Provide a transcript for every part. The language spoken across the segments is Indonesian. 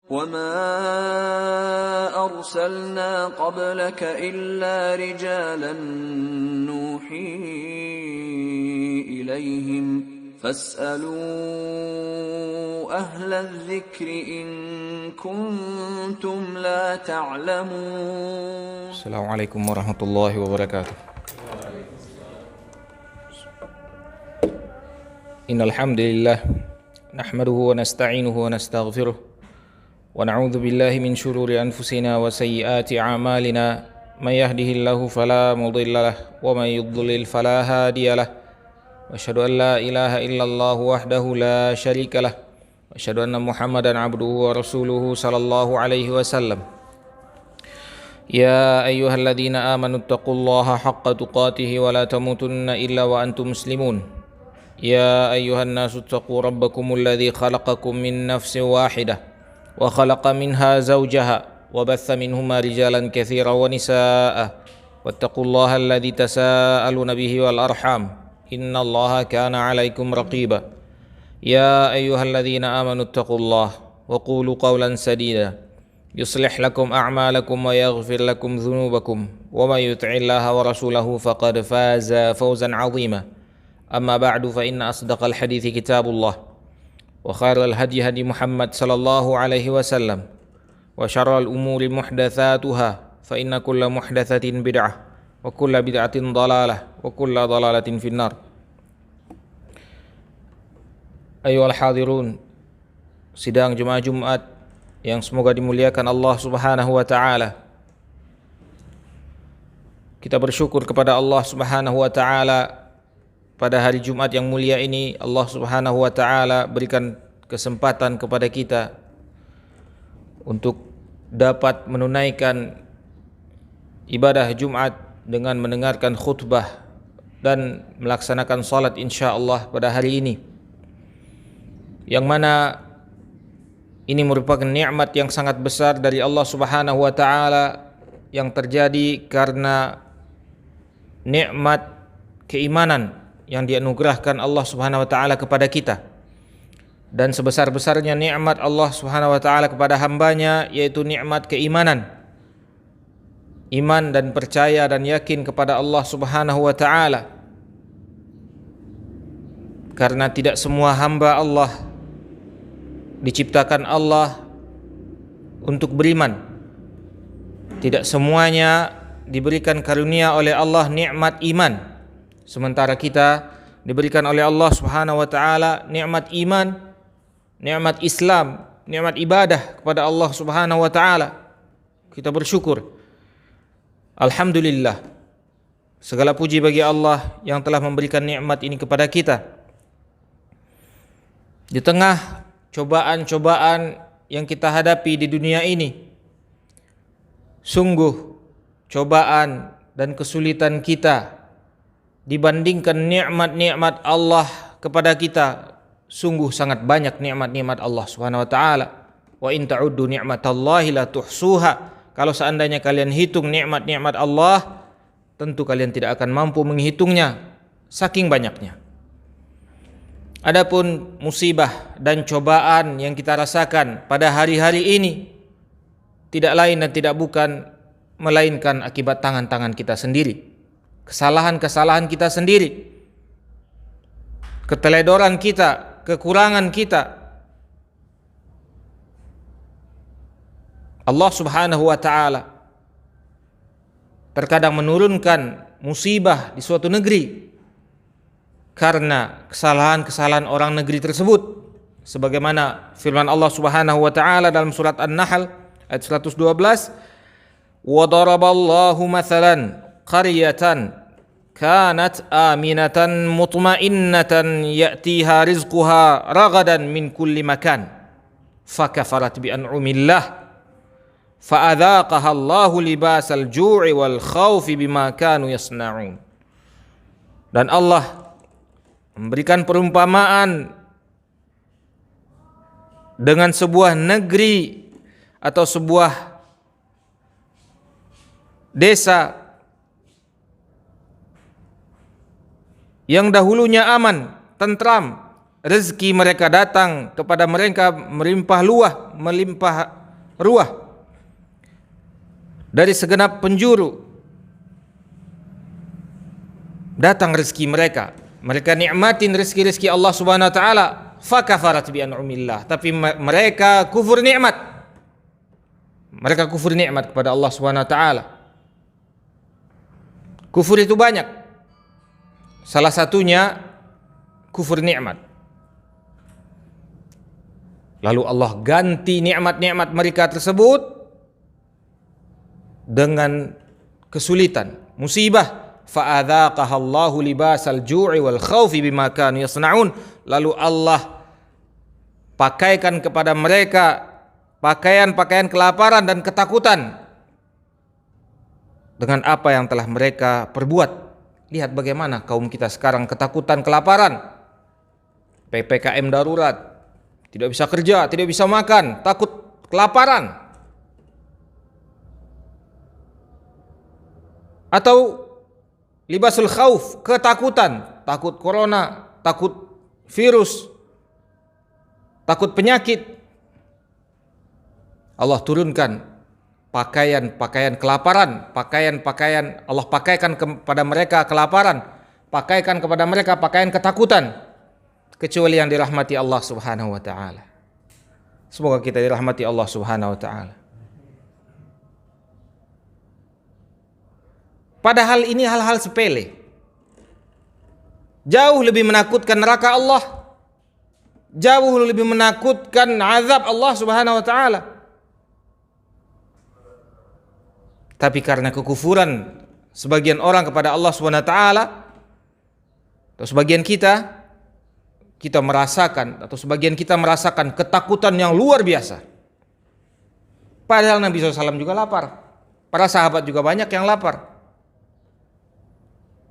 وَمَا أَرْسَلْنَا قَبْلَكَ إِلَّا رِجَالًا نُوحِي إِلَيْهِمْ فَاسْأَلُوا أَهْلَ الذِّكْرِ إِن كُنتُمْ لَا تَعْلَمُونَ. Assalamualaikum warahmatullahi wabarakatuh. Innal hamdalillah nahmaduhu wa nasta'inuhu wa nastaghfiruh wa na'udzu billahi min shururi anfusina wa sayyiati a'malina may yahdihillahu fala mudilla lahu wa may yudlil fala hadiyalah wa asyhadu an la ilaha illallah wahdahu la syarika lah wa asyhadu anna Muhammadan abduhu wa rasuluhu sallallahu alaihi wasallam. Ya ayyuhalladzina amanu taqullaha haqqa tuqatih wa la tamutunna illa wa antum muslimun. Ya ayyuhan nasu taqu rabbakumul ladzi khalaqakum min nafsin wahidah wa khalaqa minha zawjaha wa batha minhuma rijalan katsiran wa nisaa'a wattaqullaha alladzi tasaaluna bihi wal arham innallaha kana 'alaikum raqiba. Ya ayyuhalladzina amanu taqullaha wa qulu qawlan sadida yuslih lakum a'malakum wa yaghfir lakum dhunubakum wa may yuti'illaha wa rasulahu faqad faza fawzan 'azima. Amma ba'du fa inna asdaqal hadithi kitabullah wa khairal hadi hadi Muhammad sallallahu alaihi wasallam wa syarrul umuri muhdatsatuha fa inna kulla muhdatsatin bid'ah wa kulla bid'atin dhalalah wa kulla dhalalatin finnar. Ayyuhal hadirun, sidang jemaah Jumat yang semoga dimuliakan Allah Subhanahu wa taala. Kita bersyukur kepada Allah Subhanahu wa taala pada hari Jumat yang mulia ini. Allah Subhanahu wa taala berikan kesempatan kepada kita untuk dapat menunaikan ibadah Jumat dengan mendengarkan khutbah dan melaksanakan salat insyaallah pada hari ini, yang mana ini merupakan nikmat yang sangat besar dari Allah Subhanahu wa taala yang terjadi karena nikmat keimanan yang dianugerahkan Allah Subhanahu wa taala kepada kita. Dan sebesar-besarnya nikmat Allah Subhanahu wa taala kepada hambanya yaitu nikmat keimanan. Iman dan percaya dan yakin kepada Allah Subhanahu wa taala. Karena tidak semua hamba Allah diciptakan Allah untuk beriman. Tidak semuanya diberikan karunia oleh Allah nikmat iman. Sementara kita diberikan oleh Allah Subhanahu wa taala nikmat iman, nikmat Islam, nikmat ibadah kepada Allah Subhanahu wa taala. Kita bersyukur. Alhamdulillah. Segala puji bagi Allah yang telah memberikan nikmat ini kepada kita. Di tengah cobaan-cobaan yang kita hadapi di dunia ini, sungguh cobaan dan kesulitan kita dibandingkan nikmat-nikmat Allah kepada kita, sungguh sangat banyak nikmat-nikmat Allah Subhanahu wa taala. Wa in ta'uddu ni'matallahi la tuhsuha. Kalau seandainya kalian hitung nikmat-nikmat Allah, tentu kalian tidak akan mampu menghitungnya, saking banyaknya. Adapun musibah dan cobaan yang kita rasakan pada hari-hari ini tidak lain dan tidak bukan melainkan akibat tangan-tangan kita sendiri. Kesalahan-kesalahan kita sendiri, keteledoran kita, kekurangan kita. Allah Subhanahu wa taala terkadang menurunkan musibah di suatu negeri karena kesalahan-kesalahan orang negeri tersebut, sebagaimana firman Allah Subhanahu wa taala dalam surat An-Nahl ayat 112, wa daraballahu mathalan qaryatan kanat aminatan mutmainnatan ya'tiha rizquha ragadan min kulli makan fakafarat bi an'umillah fa'adzaqaha Allahu libasal ju'i wal khaufi bima kanu yasna'un. Dan Allah memberikan perumpamaan dengan sebuah negeri atau sebuah desa yang dahulunya aman, tentram, rezeki mereka datang kepada mereka melimpah ruah dari segenap penjuru. Datang rezeki mereka nikmatin rezeki Allah Subhanahu wa taala, fakafarat bi an'umillah, tapi mereka kufur nikmat. Mereka kufur nikmat kepada Allah Subhanahu wa taala. Kufur itu banyak. Salah satunya kufur nikmat. Lalu Allah ganti nikmat-nikmat mereka tersebut dengan kesulitan, musibah. Fa'adzaqahallahu libasal ju'i wal khaufi bima kanu yasna'un. Lalu Allah pakaikan kepada mereka pakaian-pakaian kelaparan dan ketakutan dengan apa yang telah mereka perbuat. Lihat bagaimana kaum kita sekarang ketakutan, kelaparan, PPKM darurat, tidak bisa kerja, tidak bisa makan, takut kelaparan. Atau libasul khauf, ketakutan, takut corona, takut virus, takut penyakit. Allah turunkan pakaian-pakaian kelaparan, pakaian-pakaian Allah pakaikan kepada mereka kelaparan, pakaikan kepada mereka pakaian ketakutan, kecuali yang dirahmati Allah Subhanahu wa taala. Semoga kita dirahmati Allah Subhanahu wa taala. Padahal ini hal-hal sepele. Jauh lebih menakutkan neraka Allah. Jauh lebih menakutkan azab Allah Subhanahu wa taala. Tapi karena kekufuran sebagian orang kepada Allah Subhanahu wa taala, atau sebagian kita merasakan, atau sebagian kita merasakan ketakutan yang luar biasa. Padahal Nabi SAW juga lapar. Para sahabat juga banyak yang lapar.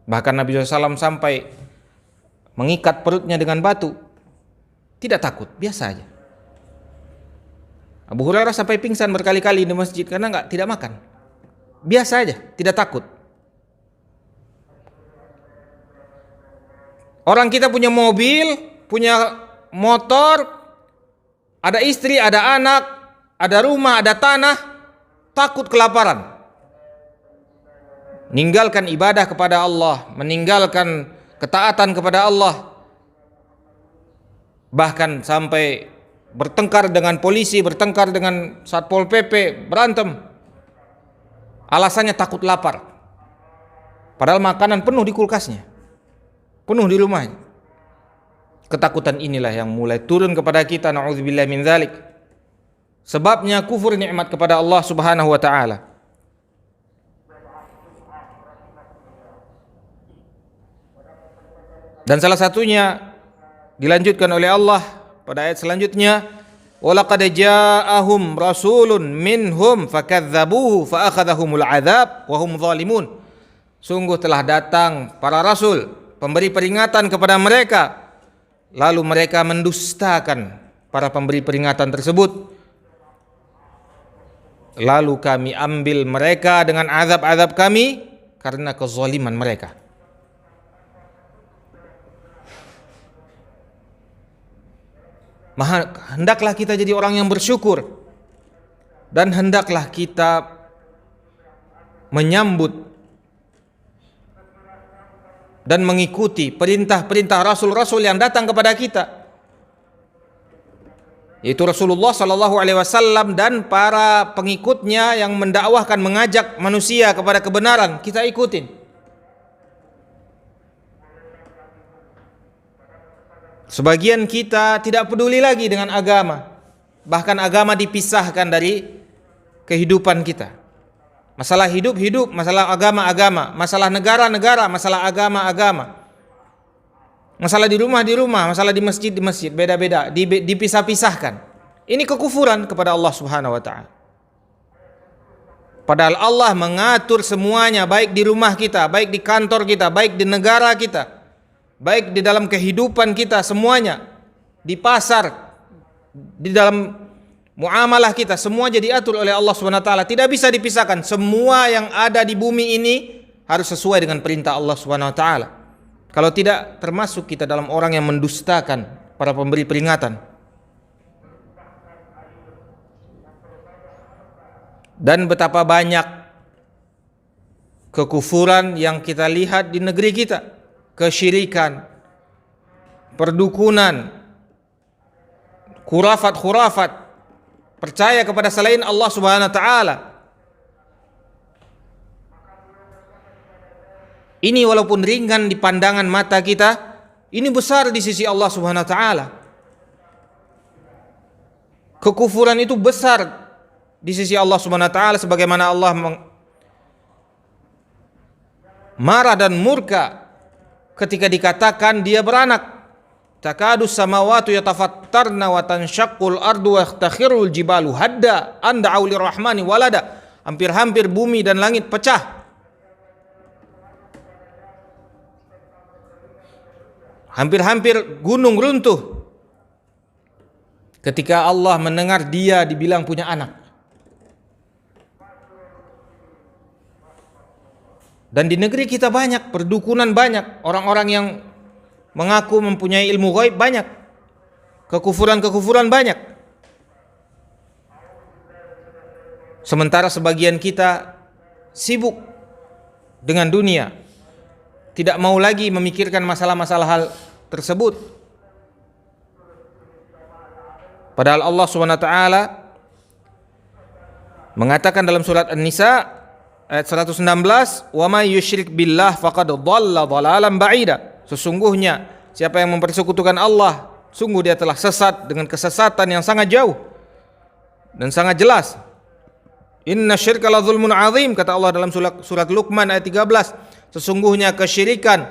Bahkan Nabi SAW sampai mengikat perutnya dengan batu. Tidak takut, biasa aja. Abu Hurairah sampai pingsan berkali-kali di masjid karena tidak makan. Biasa aja, tidak takut. Orang kita punya mobil, punya motor, ada istri, ada anak, ada rumah, ada tanah, takut kelaparan. Meninggalkan ibadah kepada Allah, meninggalkan ketaatan kepada Allah, bahkan sampai bertengkar dengan polisi, bertengkar dengan Satpol PP, berantem. Alasannya takut lapar. Padahal makanan penuh di kulkasnya, penuh di rumahnya. Ketakutan inilah yang mulai turun kepada kita, na'udzubillah min dzalik. Sebabnya kufur nikmat kepada Allah Subhanahu wa taala. Dan salah satunya dilanjutkan oleh Allah pada ayat selanjutnya, walaqad ja'ahum rasulun minhum fakadzabuhu faakhadhahumul adzab wa hum zalimun. Sungguh telah datang para rasul, pemberi peringatan kepada mereka, lalu mereka mendustakan para pemberi peringatan tersebut. Lalu kami ambil mereka dengan azab-azab kami karena kezaliman mereka. Hendaklah kita jadi orang yang bersyukur, dan hendaklah kita menyambut dan mengikuti perintah-perintah rasul-rasul yang datang kepada kita, yaitu Rasulullah sallallahu alaihi wasallam dan para pengikutnya yang mendakwahkan, mengajak manusia kepada kebenaran, kita ikutin. Sebagian kita tidak peduli lagi dengan agama. Bahkan agama dipisahkan dari kehidupan kita. Masalah hidup, masalah agama, masalah negara, masalah agama. Masalah di rumah, masalah di masjid, beda-beda, dipisah-pisahkan. Ini kekufuran kepada Allah Subhanahu wa taala. Padahal Allah mengatur semuanya, baik di rumah kita, baik di kantor kita, baik di negara kita, baik di dalam kehidupan kita, semuanya, di pasar, di dalam muamalah kita, semuanya diatur oleh Allah Subhanahu wa taala. Tidak bisa dipisahkan. Semua yang ada di bumi ini harus sesuai dengan perintah Allah Subhanahu wa taala. Kalau tidak, termasuk kita dalam orang yang mendustakan para pemberi peringatan. Dan betapa banyak kekufuran yang kita lihat di negeri kita, kesyirikan, perdukunan, khurafat, percaya kepada selain Allah Subhanahu wa taala. Ini walaupun ringan di pandangan mata kita, ini besar di sisi Allah Subhanahu wa taala. Kekufuran itu besar di sisi Allah Subhanahu wa taala, sebagaimana Allah marah dan murka ketika dikatakan dia beranak. Takadu samawati yatafattarna wa tanshaqqul ardu wa takhirul jibalu hadda an da'u lirrahmani walada. Hampir-hampir bumi dan langit pecah. Hampir-hampir gunung runtuh ketika Allah mendengar dia dibilang punya anak. Dan di negeri kita banyak perdukunan, banyak orang-orang yang mengaku mempunyai ilmu ghaib, banyak kekufuran banyak. Sementara sebagian kita sibuk dengan dunia, tidak mau lagi memikirkan masalah-masalah hal tersebut. Padahal Allah Subhanahu wa taala mengatakan dalam surat An-Nisa ayat 116, "Wa may yusyrik billah faqad dhalla dhalalan ba'ida." Sesungguhnya siapa yang mempersekutukan Allah, sungguh dia telah sesat dengan kesesatan yang sangat jauh dan sangat jelas. Inna syirka la zulmun azim, kata Allah dalam surat Luqman ayat 13. Sesungguhnya kesyirikan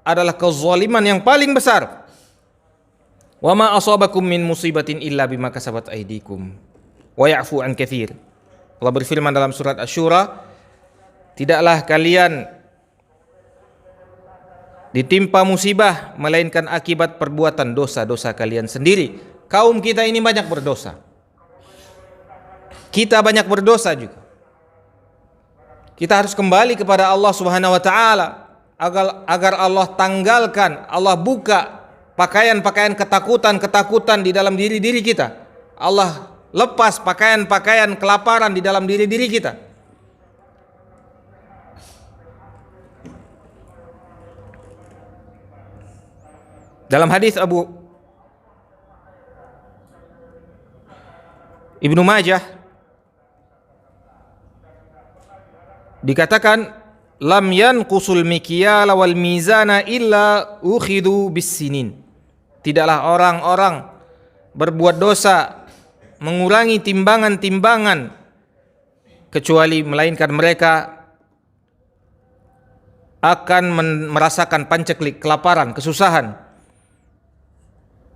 adalah kezaliman yang paling besar. Wa ma asabakum min musibatin illa bima kasabat aydikum wa ya'fu an katsir. Allah berfirman dalam surat Asy-Syura, tidaklah kalian ditimpa musibah melainkan akibat perbuatan dosa-dosa kalian sendiri. Kaum kita ini banyak berdosa. Kita banyak berdosa juga. Kita harus kembali kepada Allah Subhanahu wa taala agar Allah tanggalkan, Allah buka pakaian-pakaian ketakutan di dalam diri-diri kita. Allah lepas pakaian-pakaian kelaparan di dalam diri-diri kita. Dalam hadis Ibnu Majah dikatakan, lam yanqusul mikyala wal mizana illa ukhidu bis-sinin. Tidaklah orang-orang berbuat dosa mengurangi timbangan-timbangan kecuali melainkan mereka akan merasakan panceklik, kelaparan, kesusahan.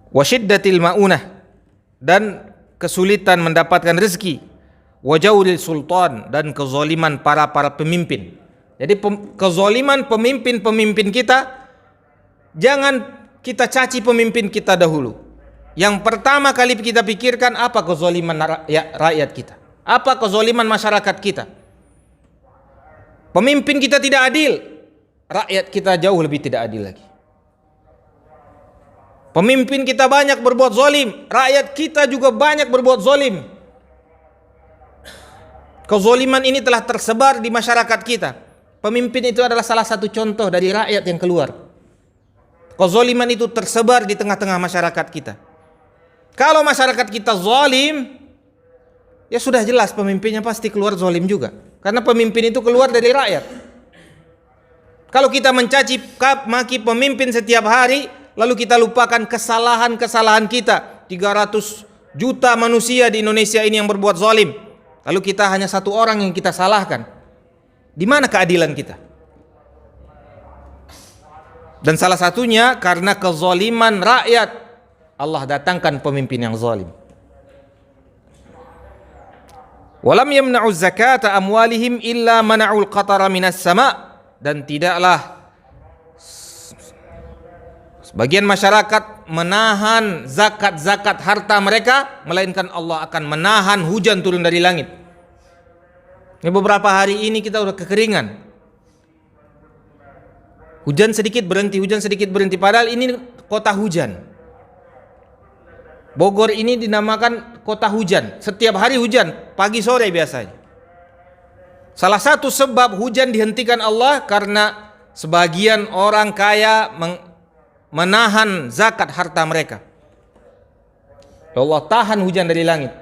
Wasyiddatil maunah, dan kesulitan mendapatkan rezeki. Wajaulil sultan, dan kezaliman para pemimpin. Jadi kezaliman pemimpin kita, jangan kita caci pemimpin kita dahulu. Yang pertama kali kita pikirkan, apa kezaliman rakyat kita, apa kezaliman masyarakat kita. Pemimpin kita tidak adil, rakyat kita jauh lebih tidak adil lagi. Pemimpin kita banyak berbuat zalim, rakyat kita juga banyak berbuat zalim. Kezaliman ini telah tersebar di masyarakat kita. Pemimpin itu adalah salah satu contoh dari rakyat yang keluar. Kezaliman itu tersebar di tengah-tengah masyarakat kita. Kalau masyarakat kita zalim, ya sudah jelas pemimpinnya pasti keluar zalim juga. Karena pemimpin itu keluar dari rakyat. Kalau kita mencaci maki pemimpin setiap hari, lalu kita lupakan kesalahan-kesalahan kita. 300 juta manusia di Indonesia ini yang berbuat zalim. Lalu kita hanya satu orang yang kita salahkan. Di mana keadilan kita? Dan salah satunya karena kezaliman rakyat, Allah datangkan pemimpin yang zalim. Walam yamna'u zakata amwalihim illa mana'ul qatara minas sama', dan tidaklah sebagian masyarakat menahan zakat-zakat harta mereka, melainkan Allah akan menahan hujan turun dari langit. Ini beberapa hari ini kita udah kekeringan. Hujan sedikit berhenti, padahal ini kota hujan. Bogor ini dinamakan kota hujan. Setiap hari hujan, pagi sore biasanya. Salah satu sebab hujan dihentikan Allah karena sebagian orang kaya menahan zakat harta mereka. Allah tahan hujan dari langit.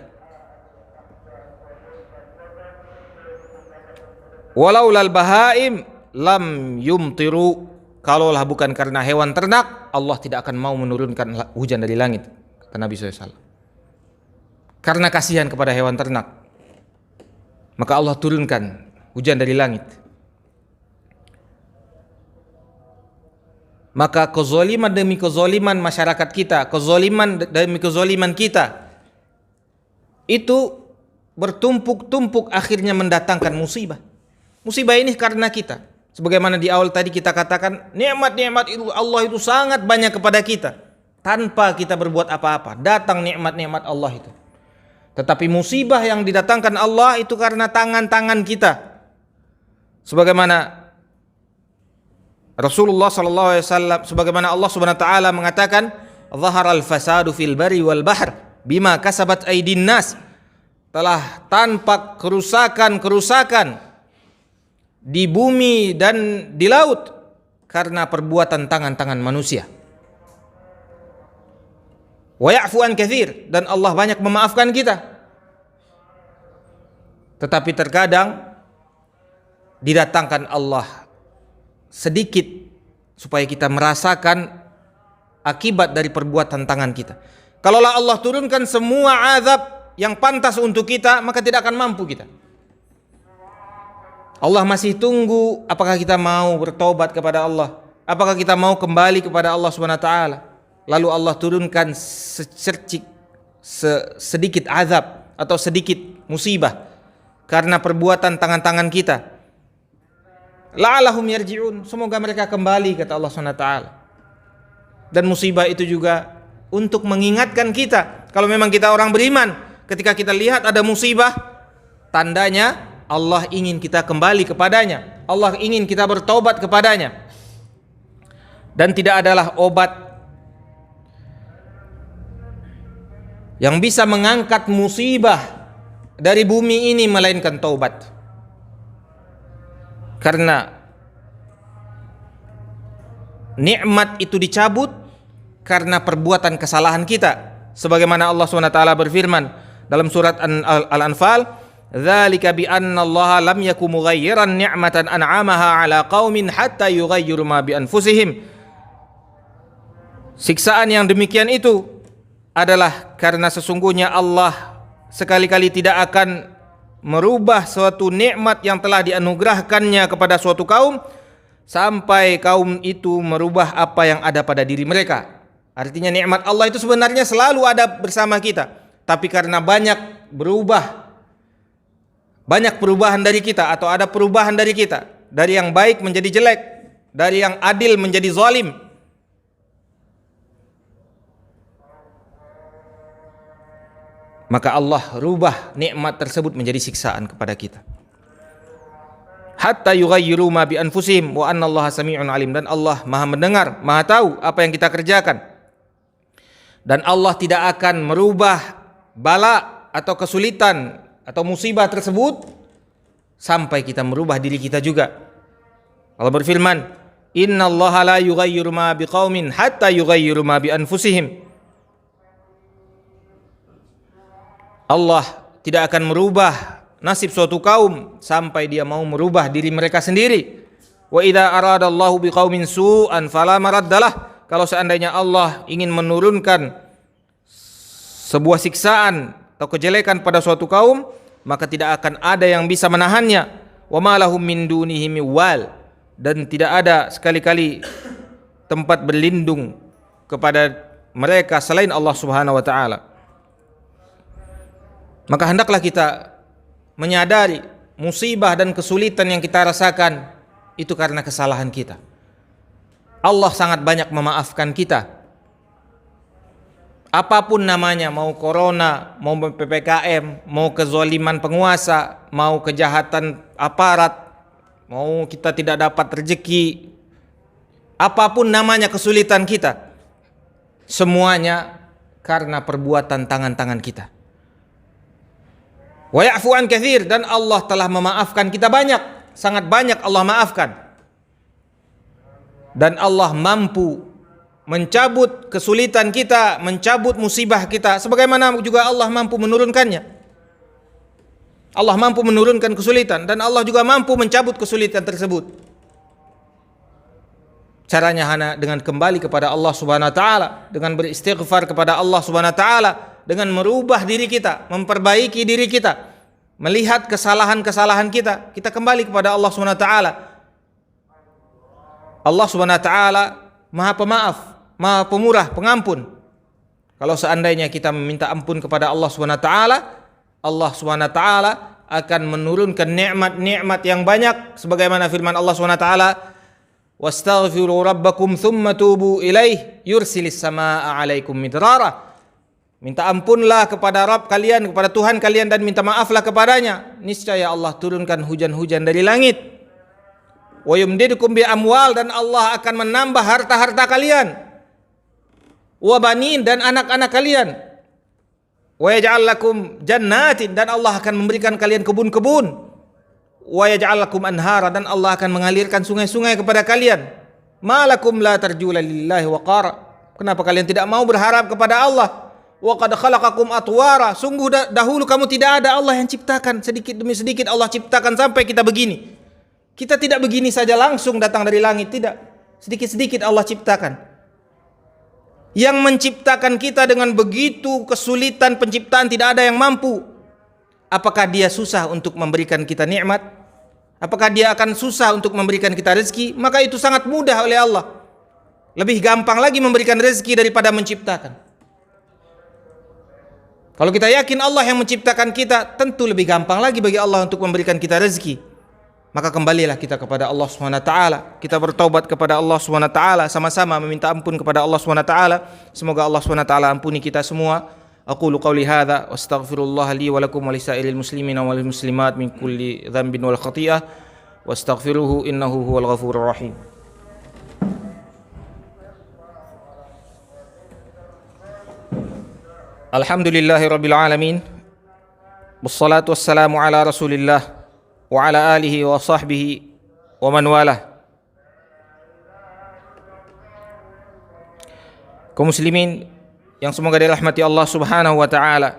Walaulal bahaim lam yumtiru. Kalaulah bukan karena hewan ternak, Allah tidak akan mau menurunkan hujan dari langit, kata Nabi SAW. Karena kasihan kepada hewan ternak, maka Allah turunkan hujan dari langit. Maka kezaliman demi kezaliman masyarakat kita, kezaliman demi kezaliman kita, itu bertumpuk-tumpuk akhirnya mendatangkan musibah. Musibah ini karena kita. Sebagaimana di awal tadi kita katakan, nikmat-nikmat itu Allah itu sangat banyak kepada kita. Tanpa kita berbuat apa-apa, datang nikmat-nikmat Allah itu. Tetapi musibah yang didatangkan Allah itu karena tangan-tangan kita. Sebagaimana Rasulullah SAW, sebagaimana Allah Subhanahu wa taala mengatakan, "Dhaharal fasadu fil barri wal bahr bima kasabat aydin nas." Telah tampak kerusakan-kerusakan di bumi dan di laut karena perbuatan tangan-tangan manusia. Wa ya'fu an katsir, dan Allah banyak memaafkan kita. Tetapi terkadang didatangkan Allah sedikit supaya kita merasakan akibat dari perbuatan tangan kita. Kalaulah Allah turunkan semua azab yang pantas untuk kita, maka tidak akan mampu kita. Allah masih tunggu apakah kita mau bertobat kepada Allah, apakah kita mau kembali kepada Allah Subhanahu wa taala. Lalu Allah turunkan sedikit azab atau sedikit musibah karena perbuatan tangan-tangan kita. La'allahum yarji'un, semoga mereka kembali, kata Allah Subhanahu wa taala. Dan musibah itu juga untuk mengingatkan kita, kalau memang kita orang beriman, ketika kita lihat ada musibah, tandanya Allah ingin kita kembali kepadanya, Allah ingin kita bertobat kepadanya. Dan tidak adalah obat yang bisa mengangkat musibah dari bumi ini melainkan taubat. Karena nikmat itu dicabut karena perbuatan kesalahan kita. Sebagaimana Allah SWT berfirman dalam surat Al-Anfal, "Dzalika bi anna Allah lam yakum mughayyiran ni'matan an'amaha 'ala qaumin hatta yughayyiru ma bi anfusihim." Siksaan yang demikian itu adalah karena sesungguhnya Allah sekali-kali tidak akan merubah suatu nikmat yang telah dianugerahkannya kepada suatu kaum sampai kaum itu merubah apa yang ada pada diri mereka. Artinya nikmat Allah itu sebenarnya selalu ada bersama kita, tapi karena banyak perubahan dari kita, atau ada perubahan dari kita, dari yang baik menjadi jelek, dari yang adil menjadi zalim, maka Allah rubah nikmat tersebut menjadi siksaan kepada kita. Hatta yughayyiru ma bi anfusihim wa anna Allaha sami'un alim, dan Allah Maha mendengar, Maha tahu apa yang kita kerjakan. Dan Allah tidak akan merubah bala atau kesulitan atau musibah tersebut sampai kita merubah diri kita juga. Allah berfirman, "Innallaha la yughayyiru ma biqaumin hatta yughayyiru ma bi anfusihim." Allah tidak akan merubah nasib suatu kaum sampai dia mau merubah diri mereka sendiri. Wa idza aradallahu biqaumin su'an fala maraddalah. Kalau seandainya Allah ingin menurunkan sebuah siksaan atau kejelekan pada suatu kaum, maka tidak akan ada yang bisa menahannya. Wa ma lahum min dunihi wal, dan tidak ada sekali-kali tempat berlindung kepada mereka selain Allah Subhanahu wa taala. Maka hendaklah kita menyadari musibah dan kesulitan yang kita rasakan itu karena kesalahan kita. Allah sangat banyak memaafkan kita. Apapun namanya, mau corona, mau PPKM, mau kezaliman penguasa, mau kejahatan aparat, mau kita tidak dapat rezeki, apapun namanya kesulitan kita, semuanya karena perbuatan tangan-tangan kita. Wa ya'fu an katsir, dan Allah telah memaafkan kita banyak, sangat banyak Allah maafkan. Dan Allah mampu mencabut kesulitan kita, mencabut musibah kita, sebagaimana juga Allah mampu menurunkannya. Allah mampu menurunkan kesulitan dan Allah juga mampu mencabut kesulitan tersebut. Caranya hanya dengan kembali kepada Allah Subhanahu wa taala, dengan beristighfar kepada Allah Subhanahu wa taala, dengan merubah diri kita, memperbaiki diri kita, melihat kesalahan-kesalahan kita, kita kembali kepada Allah Subhanahu wa taala. Allah Subhanahu wa taala Maha Pemaaf, Maha Pemurah, Pengampun. Kalau seandainya kita meminta ampun kepada Allah Subhanahu wa taala, Allah Subhanahu wa taala akan menurunkan nikmat-nikmat yang banyak sebagaimana firman Allah Subhanahu wa taala, "Wastaghfiru rabbakum tsumma tubu ilaih yursilis samaa'a 'alaikum midrara." Minta ampunlah kepada Rabb kalian, kepada Tuhan kalian, dan minta maaflah kepadanya. Niscaya Allah turunkan hujan-hujan dari langit. Wa yumdidukum bi amwal, dan Allah akan menambah harta-harta kalian. Wa banin, dan anak-anak kalian. Wa yaj'al lakum jannatin, dan Allah akan memberikan kalian kebun-kebun. Wa yaj'al lakum anhara, dan Allah akan mengalirkan sungai-sungai kepada kalian. Ma lakum la tarjuna lillahi waqara. Kenapa kalian tidak mau berharap kepada Allah? Wa qad khalaqakum atwara. Sungguh dahulu kamu tidak ada, Allah yang ciptakan, sedikit demi sedikit Allah ciptakan sampai kita begini. Kita tidak begini saja langsung datang dari langit, tidak. Sedikit-sedikit Allah ciptakan. Yang menciptakan kita dengan begitu kesulitan penciptaan, tidak ada yang mampu. Apakah dia susah untuk memberikan kita nikmat? Apakah dia akan susah untuk memberikan kita rezeki? Maka itu sangat mudah oleh Allah. Lebih gampang lagi memberikan rezeki daripada menciptakan. Kalau kita yakin Allah yang menciptakan kita, tentu lebih gampang lagi bagi Allah untuk memberikan kita rezeki. Maka kembalilah kita kepada Allah Subhanahu wa taala. Kita bertaubat kepada Allah Subhanahu wa taala, sama-sama meminta ampun kepada Allah Subhanahu wa taala. Semoga Allah Subhanahu wa taala ampuni kita semua. Aqulu qauli hadza wastaghfirullah li wa lakum wa lisairil muslimina wal muslimat min kulli dhanbin wal khati'ah wastaghfiruhu innahu huwal ghafurur rahim. Alhamdulillahirabbil alamin. Wassalatu wassalamu ala Rasulillah wa ala alihi wa sahbihi wa man walah. Kaum muslimin yang semoga dirahmati Allah Subhanahu wa taala.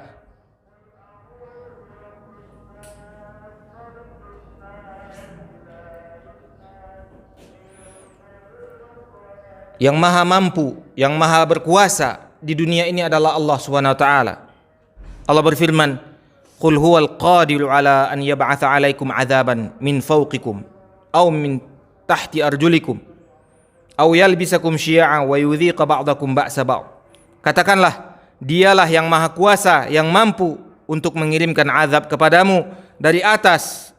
Yang maha mampu, yang maha berkuasa di dunia ini adalah Allah Subhanahu wa taala. Allah berfirman, "Qul huwal qadiru ala an yab'atha 'alaikum 'adzaban min fawqikum aw min tahti arjulikum aw yalbisakum syi'a wa yudhiqa ba'dakum ba'sa ba'd." Katakanlah, dialah yang maha kuasa, yang mampu untuk mengirimkan azab kepadamu dari atas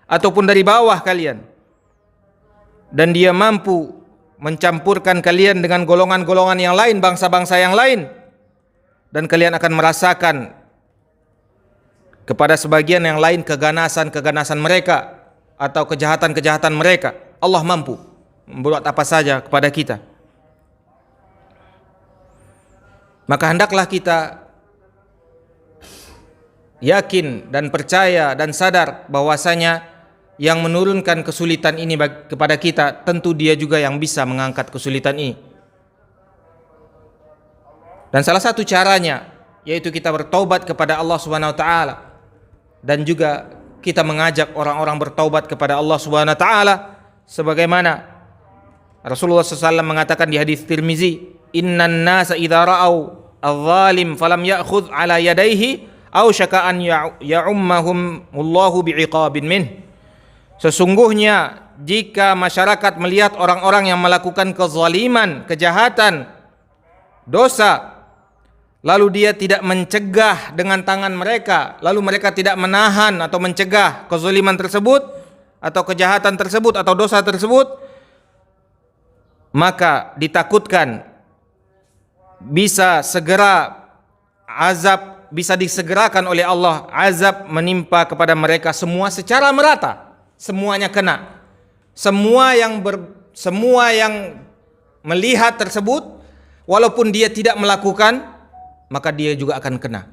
ataupun dari bawah kalian, dan dia mampu mencampurkan kalian dengan golongan-golongan yang lain, bangsa-bangsa yang lain, dan kalian akan merasakan kepada sebagian yang lain keganasan-keganasan mereka atau kejahatan-kejahatan mereka. Allah mampu membuat apa saja kepada kita. Maka hendaklah kita yakin dan percaya dan sadar bahwasanya yang menurunkan kesulitan ini kepada kita, tentu dia juga yang bisa mengangkat kesulitan ini. Dan salah satu caranya yaitu kita bertaubat kepada Allah Subhanahu wa taala, dan juga kita mengajak orang-orang bertaubat kepada Allah Subhanahu wa taala sebagaimana Rasulullah SAW mengatakan di hadis Tirmizi, "Innan nasa idza ra'au adh-dhalim falam ya'khudh 'ala yadayhi aw syaka an ya'ummahumullahu bi'iqabin min." Sesungguhnya jika masyarakat melihat orang-orang yang melakukan kezaliman, kejahatan, dosa, lalu dia tidak mencegah dengan tangan mereka, lalu mereka tidak menahan atau mencegah kezaliman tersebut atau kejahatan tersebut atau dosa tersebut, maka ditakutkan bisa segera azab, bisa disegerakan oleh Allah azab menimpa kepada mereka semua secara merata. Semuanya kena. Semua yang melihat tersebut, walaupun dia tidak melakukan, maka dia juga akan kena.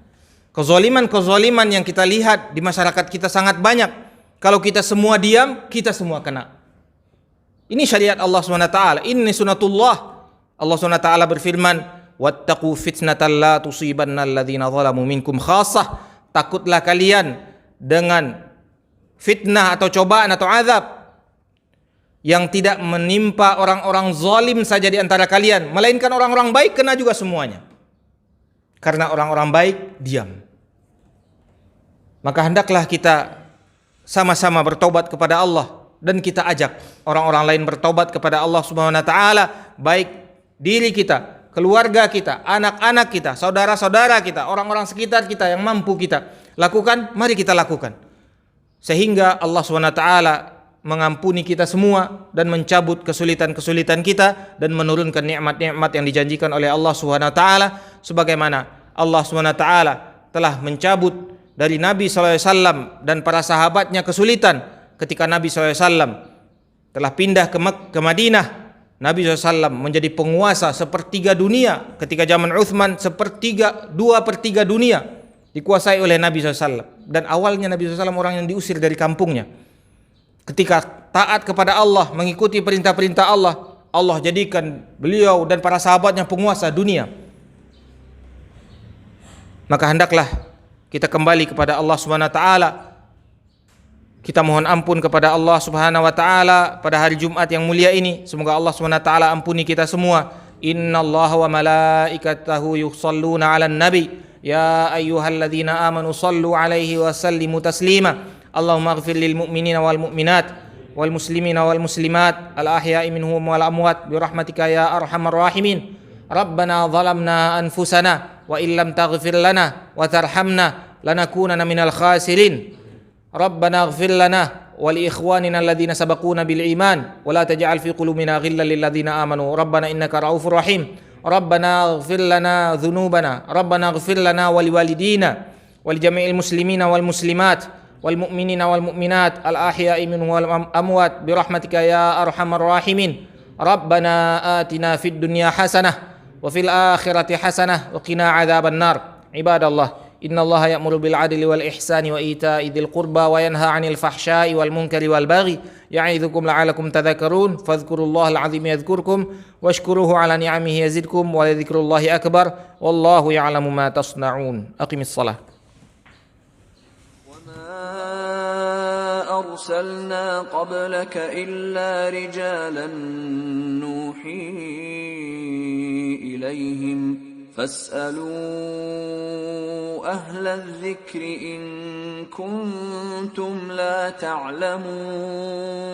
Kezaliman yang kita lihat di masyarakat kita sangat banyak. Kalau kita semua diam, kita semua kena. Ini syariat Allah SWT. Ini sunatullah. Allah SWT berfirman, wattaqu fitnatan la tusibanna alladhina zalamu minkum khassah. Takutlah kalian dengan fitnah atau cobaan atau azab yang tidak menimpa orang-orang zalim saja di antara kalian, melainkan orang-orang baik kena juga semuanya. Karena orang-orang baik diam. Maka hendaklah kita sama-sama bertobat kepada Allah dan kita ajak orang-orang lain bertobat kepada Allah Subhanahu wa taala, baik diri kita, keluarga kita, anak-anak kita, saudara-saudara kita, orang-orang sekitar kita yang mampu kita lakukan, mari kita lakukan. Sehingga Allah Subhanahu wa taala mengampuni kita semua dan mencabut kesulitan-kesulitan kita dan menurunkan nikmat-nikmat yang dijanjikan oleh Allah Subhanahu wa taala, sebagaimana Allah Subhanahu wa taala telah mencabut dari Nabi SAW dan para sahabatnya kesulitan ketika Nabi SAW telah pindah ke Madinah. Nabi SAW menjadi penguasa sepertiga dunia. Ketika zaman Uthman, 2/3 dunia dikuasai oleh Nabi SAW. Dan awalnya Nabi SAW orang yang diusir dari kampungnya. Ketika taat kepada Allah, mengikuti perintah-perintah Allah, Allah jadikan beliau dan para sahabatnya penguasa dunia. Maka hendaklah kita kembali kepada Allah Subhanahu wa taala. Kita mohon ampun kepada Allah Subhanahu wa taala pada hari Jumat yang mulia ini. Semoga Allah Subhanahu wa taala ampuni kita semua. Innallaha wa malaikatahu yusholluna 'alan nabi ya ayyuhalladzina amanu shallu 'alaihi wa sallimu taslima. Allahumma ighfir lil mu'minina wal mu'minat wal muslimina wal muslimat al ahya'i minhum wal amwat bi rahmatika ya arhamar rahimin. Rabbana zalamna anfusana wa illam taghfir lana wa tarhamna lanakunanna minal khasirin. Rabbana ighfir lana wa li ikhwanina alladhina sabaquna bil iman wa la taj'al fi qulubina ghillan lil ladzina amanu. Rabbana innaka raufur rahim. Rabbana ighfir lana dhunubana. Rabbana ighfir lana wa liwalidina wa li jami'il muslimina wal muslimat wal mu'minina wal mu'minat al ahya'i minhum wal amwat bi rahmatika ya arhamar rahimin. Rabbana atina fid dunya hasanah wa fil akhirati hasanah wa qina adzaban nar. Ibadallah, innallaha ya'muru bil 'adli wal ihsani wa ita'i dzil qurba wa yanha 'anil fahsya'i wal munkari wal baghi ya'idzukum la'allakum tadhakkarun. Fadhkurullahal 'azim yadhkurkum washkuruhu 'ala ni'amihi yazidkum wa dzikrullahi akbar wallahu ya'lamu ma tasna'un. Aqimis shalah. أرسلنا قبلك إلا رجالا نوحي إليهم فاسألوا أهل الذكر إن كنتم لا تعلمون